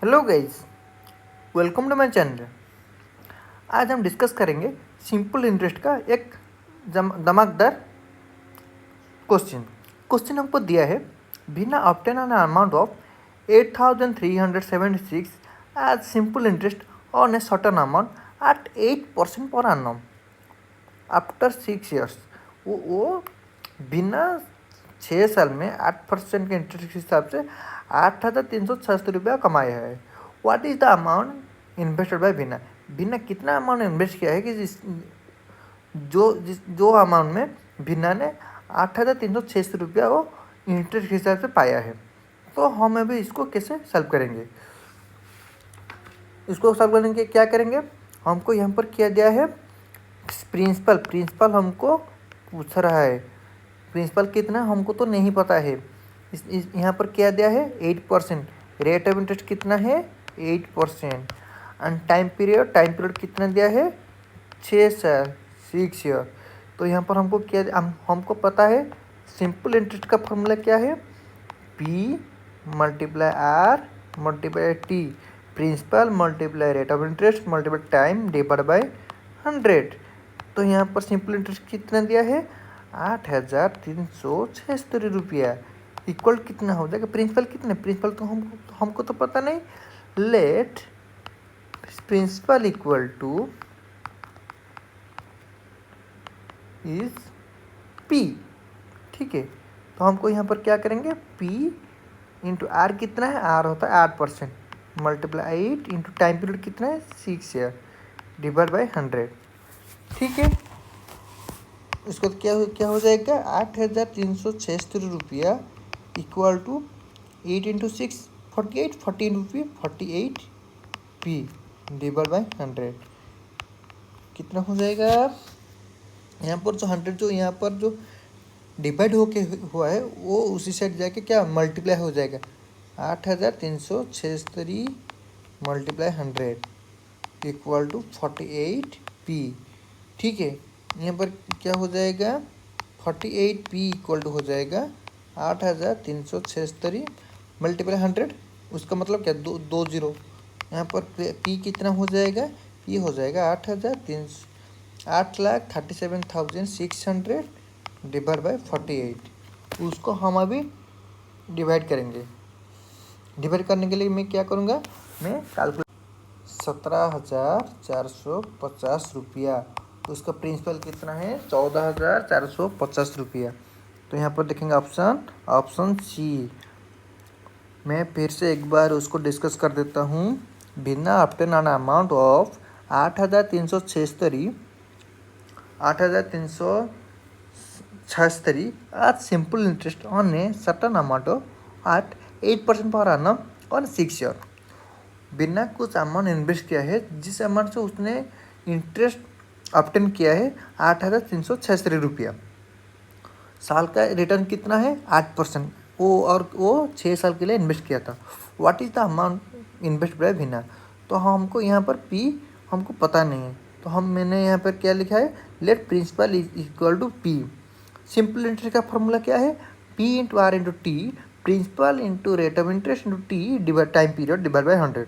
Hello guys, welcome to my channel. आज हम discuss करेंगे सिंपल इंटरेस्ट का एक धमाकेदार क्वेश्चन। क्वेश्चन हमको दिया है, Bina obtain an amount of 8376 as simple interest on a certain amount at 8% per annum after 6 years। वो बिना 6 साल में 8% के इंटरेस्ट के हिसाब से 8,376 रुपया कमाया है। What is the amount invested bye बिना? बिना कितना अमाउंट इन्वेस्ट किया है कि जो अमाउंट में बिना ने 8,376 रुपया वो इंटरेस्ट के हिसाब से पाया है। तो हम अभी इसको कैसे सॉल्व करेंगे? इसको सॉल्व करने के क्या करेंगे? हमको यहाँ पर क्या दिया है, प्रिंसिपल हमको पूछ रहा है। प्रिंसिपल कितना हमको तो नहीं पता है। यहाँ पर क्या दिया है, 8%। रेट ऑफ इंटरेस्ट कितना है, 8%। एंड टाइम पीरियड कितना दिया है, 6 साल, 6 ईयर। तो यहाँ पर हमको क्या हमको पता है, सिंपल इंटरेस्ट का फॉर्मूला क्या है, P multiply R multiply T, principal multiply rate of interest multiply time divide by 100। तो यहाँ पर सिंपल इंटरेस्ट कितना दिया है, 8,376 रुपया। इक्वल कितना हो जाएगा, प्रिंसिपल कितने, प्रिंसिपल तो हमको तो पता नहीं। Let principal equal to is P। ठीक है, तो हमको यहाँ पर क्या करेंगे, P इंटू आर कितना है, आर होता है 8%, मल्टीप्लाई 8 इंटू टाइम पीरियड कितना है, 6 ईयर, डिवाइड बाय 100। ठीक है, इसको तो क्या हो जाएगा, 8,376 रुपया इक्वल टू 8 इंटू 6 48, 14 रुपये 48 P डिवाइड बाय 100। कितना हो जाएगा, यहाँ पर जो 100 जो यहाँ पर जो डिवाइड होके हुआ है वो उसी साइड जाके क्या मल्टीप्लाई हो जाएगा, 8,376 मल्टीप्लाई 100 इक्वल टू 48 P। ठीक है, यहाँ पर क्या हो जाएगा, 48 P इक्वल टू हो जाएगा 8,376 मल्टीप्लाई 100। उसका मतलब क्या, दो जीरो। यहाँ पर P कितना हो जाएगा, P हो जाएगा 8,37,600 डिवाइड बाय 48। उसको हम अभी डिवाइड करेंगे। डिवाइड करने के लिए मैं क्या करूँगा, मैं कैलकुलेट 17,450 रुपया। उसका प्रिंसिपल कितना है, 14,450 रुपया। तो यहाँ पर देखेंगे ऑप्शन सी। मैं फिर से एक बार उसको डिस्कस कर देता हूँ। बिना obtain an amount of 8,376 at simple interest on a certain amount at 8% per annum on 6 year। बिना कुछ अमाउंट इन्वेस्ट किया है, जिस अमाउंट से उसने इंटरेस्ट ऑब्टेन किया है 8,376 रुपया। साल का रिटर्न कितना है, 8%। वो 6 साल के लिए इन्वेस्ट किया था। What is the amount invest by Bina? तो हमको यहाँ पर P हमको पता नहीं है, तो मैंने यहाँ पर क्या लिखा है, let principal is equal to P। Simple interest का फॉर्मूला क्या है, P into R into T, principal into rate of interest into T divide time period divide by 100।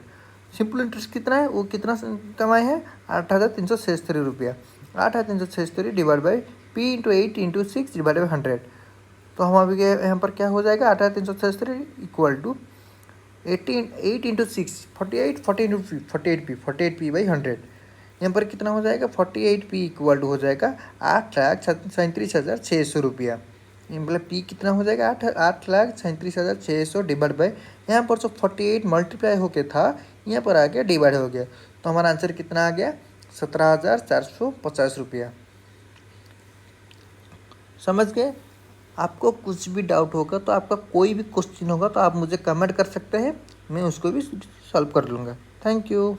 Simple interest कितना है, वो कितना कमाए हैं, 8,376 रुपया। 8,376 divide by P into 8 into 6 divide by 100। तो हम अभी यहाँ पर क्या हो जाएगा, 8,376 equal to 8 into 6 48, 48 P by 100। यहाँ पर कितना हो जाएगा, 48 P इक्वल टू हो जाएगा 8,37,600 रुपया। मतलब P कितना हो जाएगा, 8,37,600 डिवाइड बाई, यहाँ पर जो 48 मल्टीप्लाई होके था यहाँ पर आ गया डिवाइड हो गया। तो हमारा आंसर कितना आ गया, 17,450 रुपया। समझ गए? आपको कुछ भी डाउट होगा तो आपका कोई भी क्वेश्चन होगा तो आप मुझे कमेंट कर सकते हैं, मैं उसको भी सॉल्व कर लूँगा। Thank you.